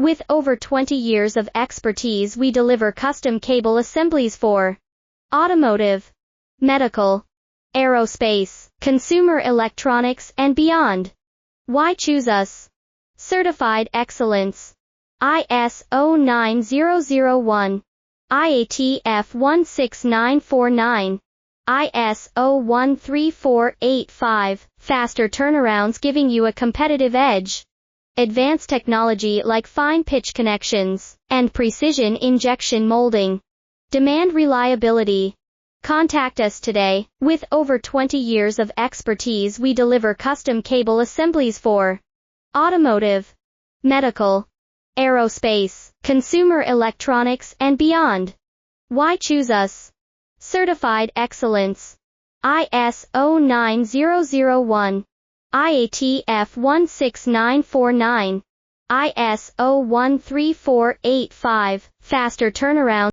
With over 20 years of expertise, we deliver custom cable assemblies for automotive, medical, aerospace, consumer electronics, and beyond. Why choose us? Certified excellence. ISO 9001. IATF 16949. ISO 13485. Faster turnarounds, giving you a competitive edge. Advanced technology like fine pitch connections and precision injection molding. Demand reliability. Contact us today. With over 20 years of expertise, we deliver custom cable assemblies for automotive, medical, aerospace, consumer electronics, and beyond. Why choose us? Certified excellence. ISO 9001. IATF 16949. ISO 13485. Faster turnaround.